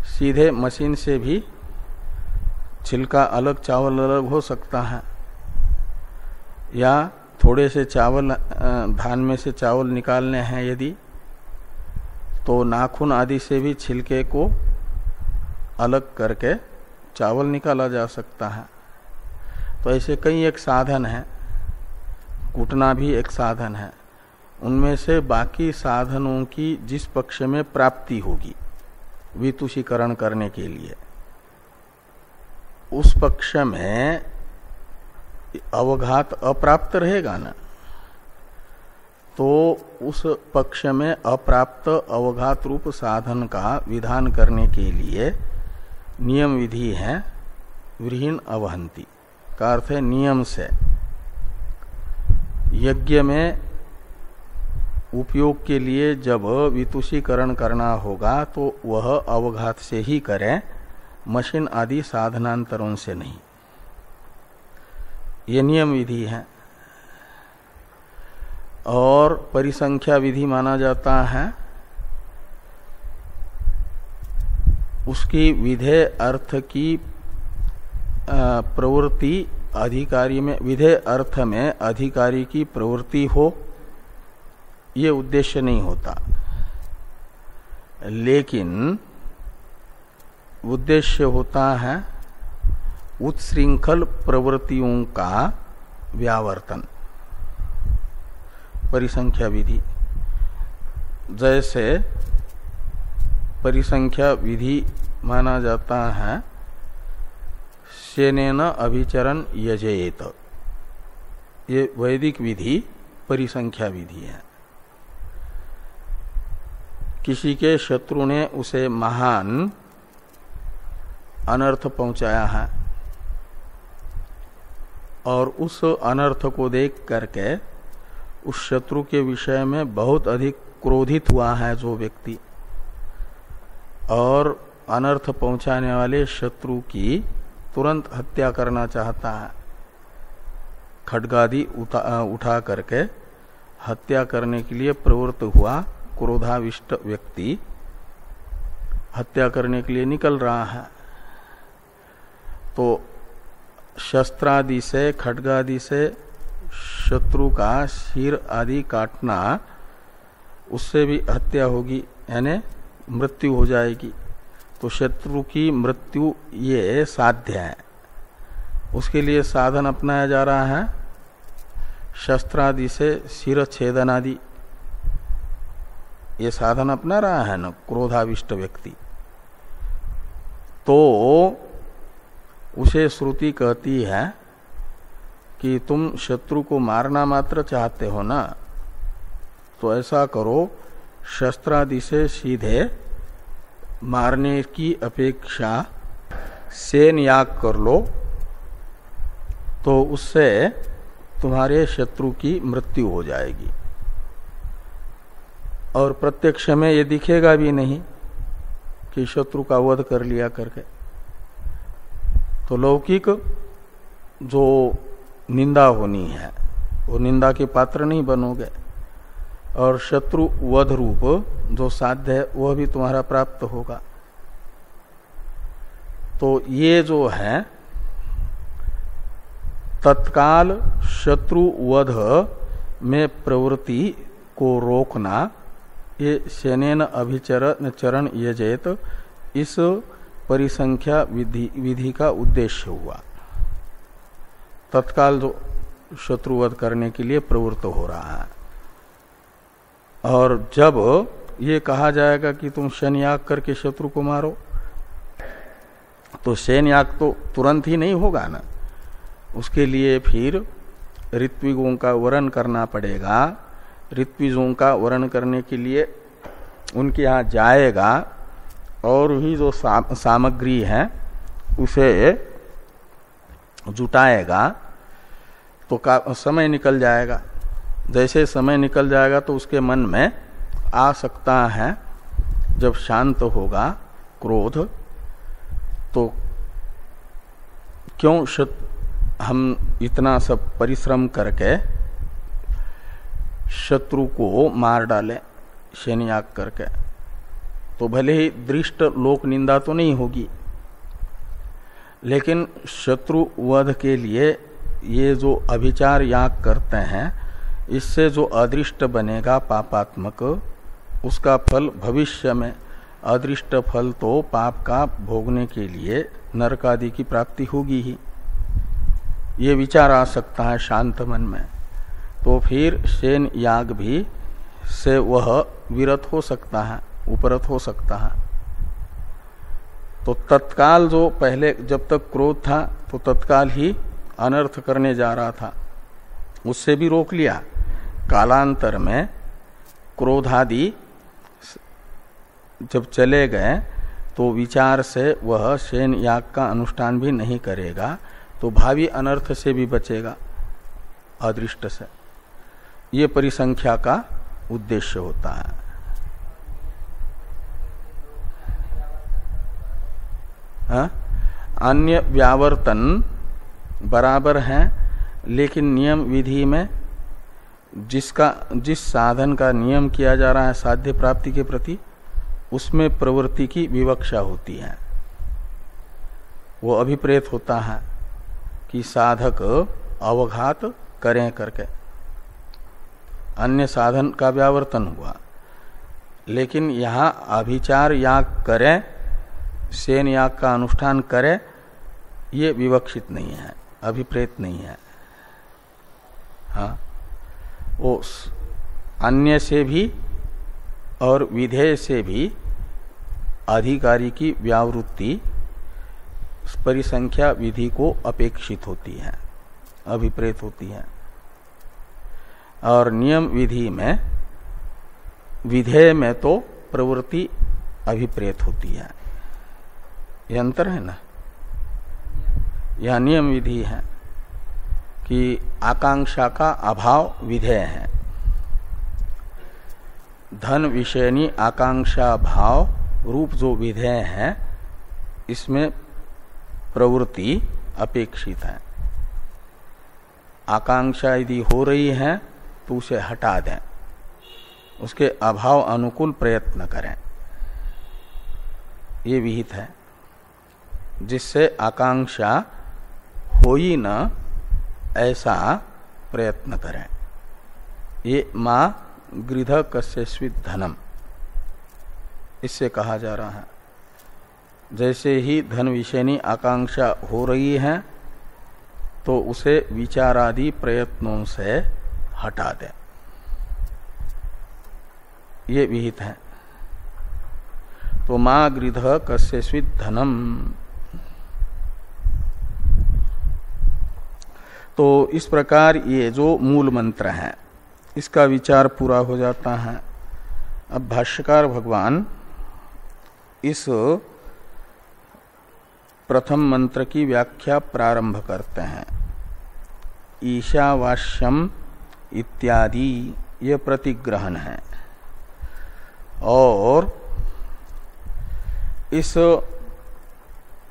A: सीधे मशीन से भी छिलका अलग चावल अलग हो सकता है, या थोड़े से चावल धान में से चावल निकालने हैं यदि, तो नाखून आदि से भी छिलके को अलग करके चावल निकाला जा सकता है। तो ऐसे कई एक साधन है, कूटना भी एक साधन है। उनमें से बाकी साधनों की जिस पक्ष में प्राप्ति होगी वितुषीकरण करने के लिए, उस पक्ष में अवघात अप्राप्त रहेगा ना, तो उस पक्ष में अप्राप्त अवघात रूप साधन का विधान करने के लिए नियम विधि है व्रीहीन अवहंती का अर्थ है नियम से। यज्ञ में उपयोग के लिए जब वितुषीकरण करना होगा तो वह अवघात से ही करें, मशीन आदि साधनांतरों से नहीं। ये नियम विधि है। और परिसंख्या विधि माना जाता है उसकी विधेय अर्थ की प्रवृत्ति अधिकारी में, विधेय अर्थ में अधिकारी की प्रवृत्ति हो, ये उद्देश्य नहीं होता, लेकिन उद्देश्य होता है उत्शृंखल प्रवृत्तियों का व्यावर्तन। परिसंख्या विधि, जैसे परिसंख्या विधि माना जाता है शेनेन अभिचरण यजेत, ये वैदिक विधि परिसंख्या विधि है। किसी के शत्रु ने उसे महान अनर्थ पहुंचाया है और उस अनर्थ को देख करके उस शत्रु के विषय में बहुत अधिक क्रोधित हुआ है जो व्यक्ति, और अनर्थ पहुंचाने वाले शत्रु की तुरंत हत्या करना चाहता है। खड्गादि उठा करके हत्या करने के लिए प्रवृत्त हुआ क्रोधाविष्ट व्यक्ति हत्या करने के लिए निकल रहा है, तो शस्त्रादि से, खड्गादि से शत्रु का सिर आदि काटना, उससे भी हत्या होगी, यानी मृत्यु हो जाएगी। तो शत्रु की मृत्यु ये साध्य है, उसके लिए साधन अपनाया जा रहा है शस्त्रादि से सिर छेदन आदि, ये साधन अपना रहा है न क्रोधाविष्ट व्यक्ति। तो उसे श्रुति कहती है कि तुम शत्रु को मारना मात्र चाहते हो ना, तो ऐसा करो शस्त्रादि से सीधे मारने की अपेक्षा सेन याग कर लो, तो उससे तुम्हारे शत्रु की मृत्यु हो जाएगी। और प्रत्यक्ष में ये दिखेगा भी नहीं कि शत्रु का वध कर लिया करके। तो लौकिक जो निंदा होनी है वो निंदा के पात्र नहीं बनोगे, और शत्रु वध रूप जो साध्य है वह भी तुम्हारा प्राप्त होगा। तो ये जो है तत्काल शत्रु वध में प्रवृत्ति को रोकना, ये शनेन अभिचरण यजेत, इस परिसंख्या विधि का उद्देश्य हुआ। तत्काल जो शत्रुवध करने के लिए प्रवृत्त हो रहा है। और जब ये कहा जाएगा कि तुम शनयाग करके शत्रु को मारो, तो शनयाग तो तुरंत ही नहीं होगा ना, उसके लिए फिर ऋत्विजों का वरण करना पड़ेगा। ऋत्विजों का वरण करने के लिए उनके यहाँ जाएगा और भी जो सामग्री है उसे जुटाएगा, तो समय निकल जाएगा। जैसे समय निकल जाएगा तो उसके मन में आ सकता है, जब शांत होगा क्रोध, तो क्यों हम इतना सब परिश्रम करके शत्रु को मार डालें शनयाग करके। तो भले ही दृष्ट लोक निंदा तो नहीं होगी, लेकिन शत्रु वध के लिए ये जो अभिचार याग करते हैं, इससे जो अदृष्ट बनेगा पापात्मक, उसका फल भविष्य में, अदृष्ट फल तो पाप का भोगने के लिए नरकादि की प्राप्ति होगी ही। ये विचार आ सकता है शांत मन में, तो फिर शेन याग भी से वह विरत हो सकता है, उपरत हो सकता है। तो तत्काल जो पहले जब तक क्रोध था तो तत्काल ही अनर्थ करने जा रहा था, उससे भी रोक लिया। कालांतर में क्रोधादि जब चले गए तो विचार से वह शेन याग का अनुष्ठान भी नहीं करेगा, तो भावी अनर्थ से भी बचेगा अदृष्ट से। ये परिसंख्या का उद्देश्य होता है। हाँ? अन्य व्यावर्तन बराबर है, लेकिन नियम विधि में जिस साधन का नियम किया जा रहा है साध्य प्राप्ति के प्रति, उसमें प्रवृत्ति की विवक्षा होती है। वो अभिप्रेत होता है कि साधक अवघात करें करके, अन्य साधन का व्यावर्तन हुआ, लेकिन यहाँ अभिचार याग करें, सेन याग का अनुष्ठान करें, ये विवक्षित नहीं है, अभिप्रेत नहीं है। हाँ, वो अन्य से भी और विधेय से भी अधिकारी की व्यावृत्ति परिसंख्या विधि को अपेक्षित होती है, अभिप्रेत होती है। और नियम विधि में विधेय में तो प्रवृत्ति अभिप्रेत होती है। यह अंतर है ना। यह नियम विधि है कि आकांक्षा का अभाव विधेय है, धन विषयनी आकांक्षा भाव रूप जो विधेय है, इसमें प्रवृत्ति अपेक्षित है। आकांक्षा यदि हो रही है तो उसे हटा दें, उसके अभाव अनुकूल प्रयत्न करें, ये विहित है। जिससे आकांक्षा हो ही न ऐसा प्रयत्न करें। ये मां गृध कस्यस्वित धनम, इससे कहा जा रहा है। जैसे ही धन विषयनी आकांक्षा हो रही है तो उसे विचारादि प्रयत्नों से हटा दें, ये विहित है। तो मां गृध कस्यस्वित धनम, तो इस प्रकार ये जो मूल मंत्र है इसका विचार पूरा हो जाता है। अब भाष्यकार भगवान इस प्रथम मंत्र की व्याख्या प्रारंभ करते हैं। ईशावास्यम इत्यादि ये प्रतिग्रहण है, और इस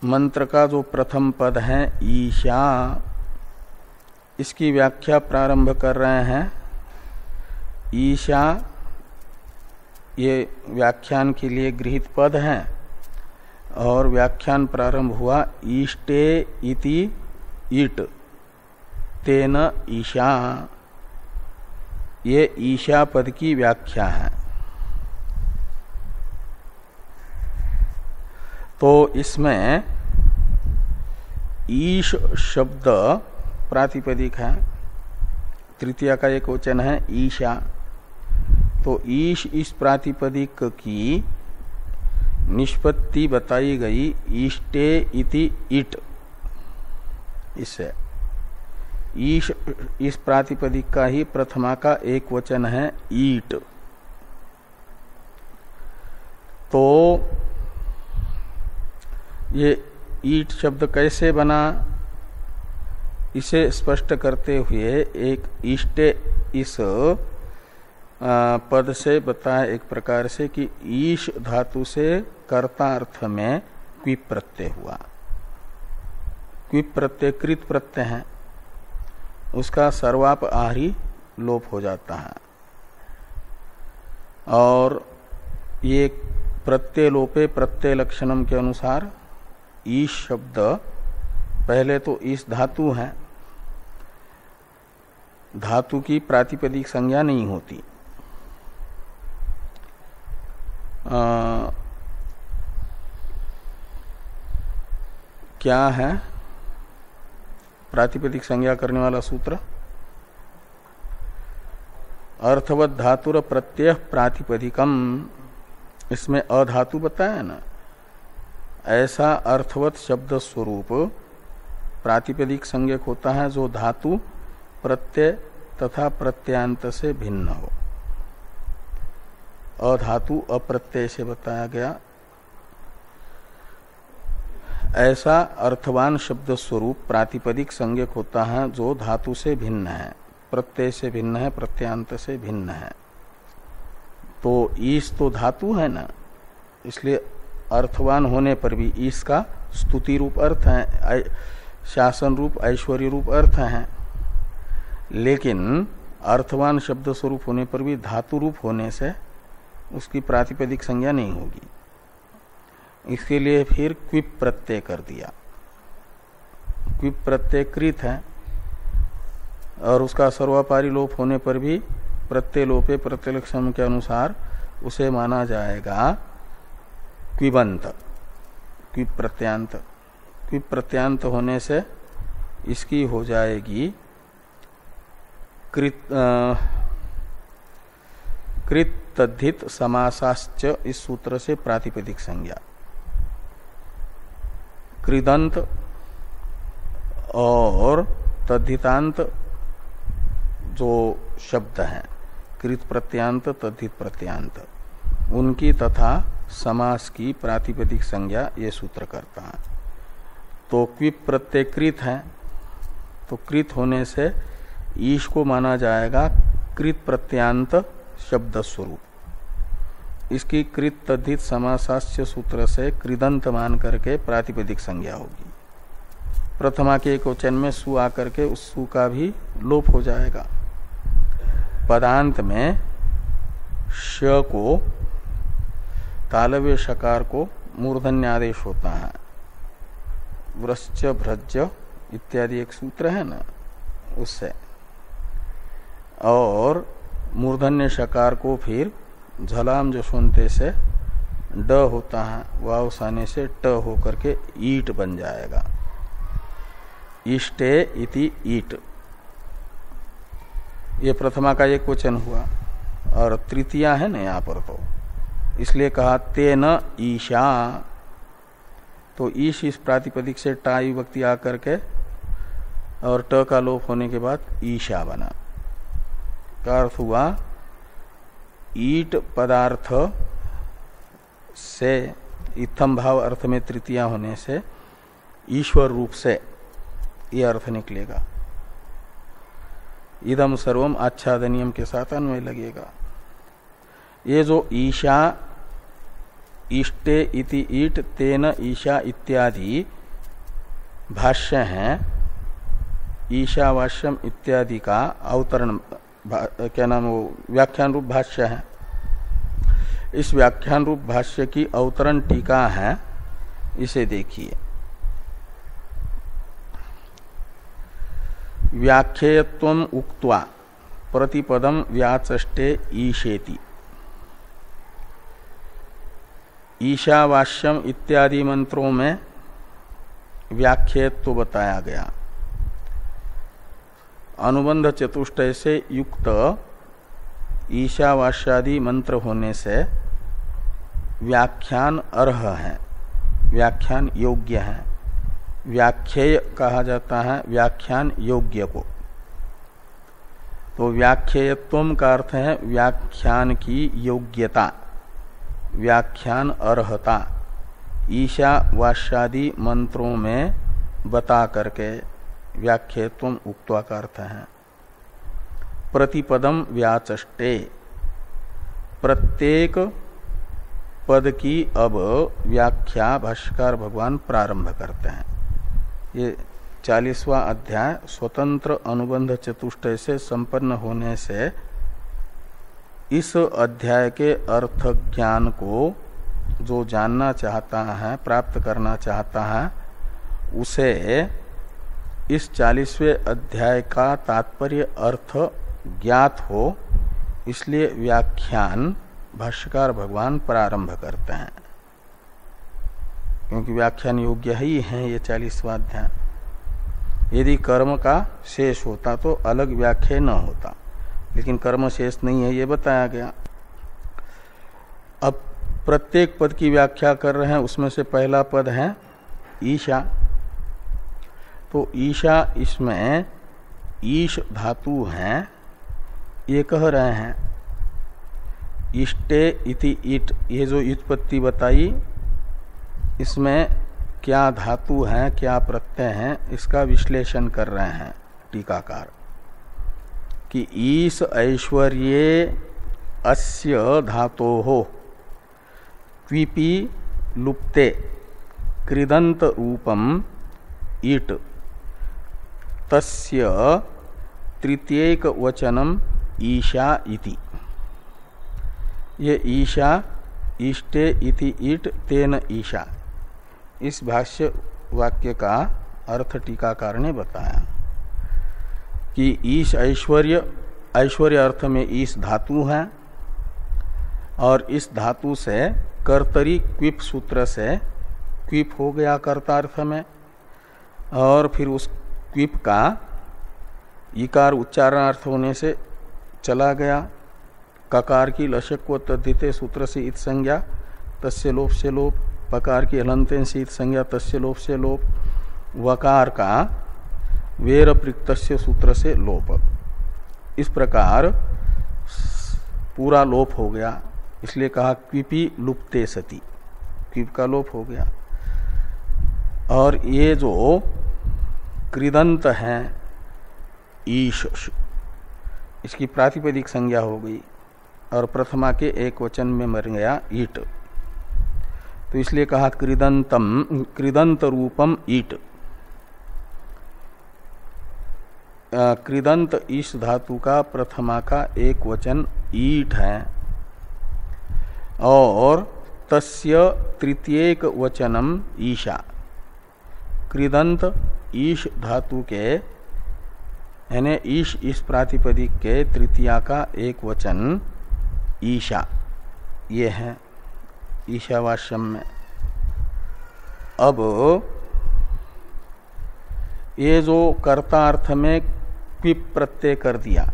A: मंत्र का जो प्रथम पद है ईशा, इसकी व्याख्या प्रारंभ कर रहे हैं। ईशा ये व्याख्यान के लिए गृहीत पद है, और व्याख्यान प्रारंभ हुआ ईष्टे इति ईट तेन ईशा, ये ईशा पद की व्याख्या है। तो इसमें ईश शब्द प्रातिपदिक है, तृतीया का एक वचन है ईशा। तो ईश इस प्रातिपदिक की निष्पत्ति बताई गई ईष्टे इति इट, इससे ईश इस प्रातिपदिक का ही प्रथमा का एक वचन है ईट। तो ये ईट शब्द कैसे बना, इसे स्पष्ट करते हुए एक इष्टे इस पद से बताया एक प्रकार से कि ईश धातु से कर्ता अर्थ में क्विप प्रत्यय हुआ। क्विप प्रत्यय कृत प्रत्यय है, उसका सर्वाप आहारी लोप हो जाता है। और ये प्रत्यय लोपे प्रत्यय लक्षणम के अनुसार ईश शब्द पहले तो इस धातु है, धातु की प्रातिपदिक संज्ञा नहीं होती। क्या है प्रातिपदिक संज्ञा करने वाला सूत्र? अर्थवत धातुर प्रत्यय प्रातिपदिकम, इसमें अधातु बताया ना। ऐसा अर्थवत शब्द स्वरूप प्रातिपदिक संज्ञक होता है जो धातु प्रत्यय तथा प्रत्यांत से भिन्न हो। अधातु अप्रत्यय से बताया गया। ऐसा अर्थवान शब्द स्वरूप प्रातिपदिक संज्ञक होता है जो धातु से भिन्न है। प्रत्यय से भिन्न है, प्रत्यांत से भिन्न है। तो ईश तो धातु है ना, इसलिए अर्थवान होने पर भी ईश का स्तुति रूप अर्थ है, शासन रूप ऐश्वर्य रूप अर्थ है। लेकिन अर्थवान शब्द स्वरूप होने पर भी धातु रूप होने से उसकी प्रातिपदिक संज्ञा नहीं होगी। इसके लिए फिर क्विप प्रत्यय कर दिया। क्विप प्रत्यय कृत है और उसका सर्वापारी लोप होने पर भी प्रत्यय लोपे प्रत्यलक्षण के अनुसार उसे माना जाएगा क्विबंत, क्विप प्रत्यांत। क्विप प्रत्यांत होने से इसकी हो जाएगी कृत तद्धित समासाश्च, इस सूत्र से प्रातिपदिक संज्ञा। कृदंत और तद्धितांत जो शब्द हैं, कृत प्रत्यांत तद्धित प्रत्यांत, उनकी तथा समास की प्रातिपदिक संज्ञा ये सूत्र करता है। तो क्विप प्रत्यय कृत है, तो कृत होने से ईश को माना जाएगा कृत प्रत्यांत शब्द स्वरूप। इसकी कृत तद्धित समासास्य सूत्र से कृदंत मान करके प्रातिपदिक संज्ञा होगी। प्रथमा के एक वचन में सु आकर के उस सु का भी लोप हो जाएगा। पदांत में श को तालव्य शकार को मूर्धन्य आदेश होता है। व्रश्च भ्रज इत्यादि एक सूत्र है ना, उससे। और मूर्धन्य शकार को फिर झलाम जो सुनते से ड होता है, वाव साने से ट होकर के ईट बन जाएगा। इष्टे इति ईट, ये प्रथमा का एक वचन हुआ और तृतीया है ना यहाँ पर, तो इसलिए कहा तेन ईशा। तो ईश इस प्रातिपदिक से टा विभक्ति आकर के और ट का लोप होने के बाद ईशा बना। का अर्थ हुआ ईट पदार्थ से इत्थम भाव अर्थ में तृतीया होने से ईश्वर रूप से ये अर्थ निकलेगा। इदम सर्वम आच्छादनियम के साथ अन्वय लगेगा। ये जो ईशा, इष्टे इति ईट, तेन ईशा इत्यादि भाष्य हैं, ईशावास्यम इत्यादि का अवतरण क्या नाम वो व्याख्यान रूप भाष्य है। इस व्याख्यान रूप भाष्य की अवतरण टीका है, इसे देखिए। व्याख्येयत्वम उक्त्वा प्रतिपदम व्याचष्टे ईशेति। ईशावास्यम इत्यादि मंत्रों में व्याख्येयत्व बताया गया। अनुबंध चतुष्टय से युक्त ईशावास्यादि मंत्र होने से व्याख्यान अर्ह है, व्याख्यान योग्य है। व्याख्येय कहा जाता है व्याख्यान योग्य को। तो व्याख्येयत्व का अर्थ है व्याख्यान की योग्यता, व्याख्यान अर्हता। ईशावास्यादि मंत्रों में बता करके व्याख्येत्व उक्त्वा का अर्थ है प्रतिपदम व्याचष्टे। प्रत्येक पद की अब व्याख्या भाष्यकार भगवान प्रारंभ करते हैं। ये 40वां अध्याय स्वतंत्र अनुबंध चतुष्टय से संपन्न होने से इस अध्याय के अर्थ ज्ञान को जो जानना चाहता है, प्राप्त करना चाहता है, उसे इस 40वें अध्याय का तात्पर्य अर्थ ज्ञात हो, इसलिए व्याख्यान भाष्यकार भगवान प्रारंभ करते हैं। क्योंकि व्याख्यान योग्य ही है ये 40वां अध्याय। यदि कर्म का शेष होता तो अलग व्याख्या न होता, लेकिन कर्म शेष नहीं है, ये बताया गया। अब प्रत्येक पद की व्याख्या कर रहे हैं, उसमें से पहला पद है ईशा। तो ईशा, इसमें ईश धातु हैं, ये कह रहे हैं इष्टे इति ईट। ये जो व्युत्पत्ति बताई, इसमें क्या धातु है, क्या प्रत्यय है, इसका विश्लेषण कर रहे हैं टीकाकार। कि ईश ऐश्वर्ये अस्य धातोः क्विपि लुप्ते कृदंत रूपम ईट तस्य तृतीयक वचनम ईशा इति। ये ईशा इष्टे इति ईट तेन ईशा, इस भाष्य वाक्य का अर्थ टीकाकार ने बताया कि ईश ऐश्वर्य, ऐश्वर्य अर्थ में ईश धातु है और इस धातु से कर्तरी क्विप सूत्र से क्विप हो गया कर्तार्थ में, और फिर उस क्विप का इकार उच्चारणार्थ होने से चला गया। ककार की लशक व तद्धिते सूत्र से इत संज्ञा तस्य लोप से लोप, पकार की हलंतेन से इत संज्ञा तस्य लोप से लोप, वकार का वेर प्रिक्तस्य सूत्र से लोप। इस प्रकार पूरा लोप हो गया, इसलिए कहा क्विपि लुप्ते सति, क्विप का लोप हो गया। और ये जो कृदंत है ईश, इसकी प्रातिपदिक संज्ञा हो गई और प्रथमा के एक वचन में मर गया ईट, तो इसलिए कहा कृदंतम, कृदंत रूपम ईट। कृदंत ईश धातु का प्रथमा का एक वचन ईट है और तस्य तृतीयक वचनम ईशा। कृदंत ईश धातु के यानी ईश इस प्रातिपदिक के तृतीया का एक वचन ईशा, ये है ईशावास्यम में। अब ये जो कर्तार्थ में क्विप प्रत्यय कर दिया,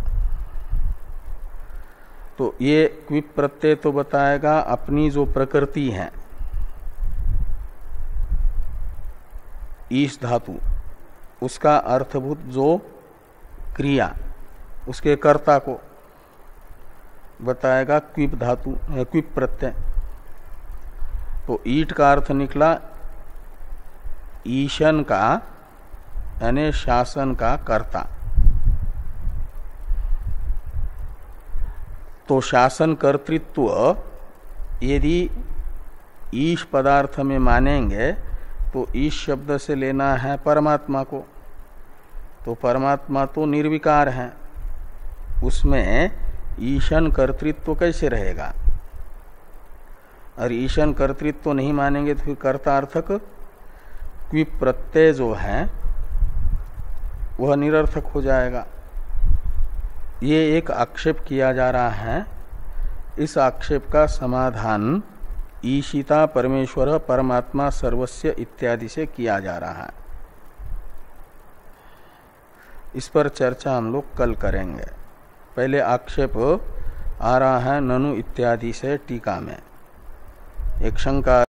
A: तो ये क्विप प्रत्यय तो बताएगा अपनी जो प्रकृति है ईश धातु, उसका अर्थभूत जो क्रिया, उसके कर्ता को बताएगा क्विप धातु, क्विप प्रत्यय। तो ईट का अर्थ निकला ईशन का यानी शासन का कर्ता। तो शासन कर्तृत्व यदि ईश पदार्थ में मानेंगे तो ईश शब्द से लेना है परमात्मा को, तो परमात्मा तो निर्विकार है, उसमें ईशन कर्तृत्व कैसे रहेगा? और ईशन कर्तृत्व नहीं मानेंगे तो फिर कर्तार्थक क्विप प्रत्यय जो है वह निरर्थक हो जाएगा। ये एक आक्षेप किया जा रहा है। इस आक्षेप का समाधान ईशिता परमेश्वर परमात्मा सर्वस्य इत्यादि से किया जा रहा है। इस पर चर्चा हम लोग कल करेंगे। पहले आक्षेप आ रहा है ननु इत्यादि से टीका में। एक शंका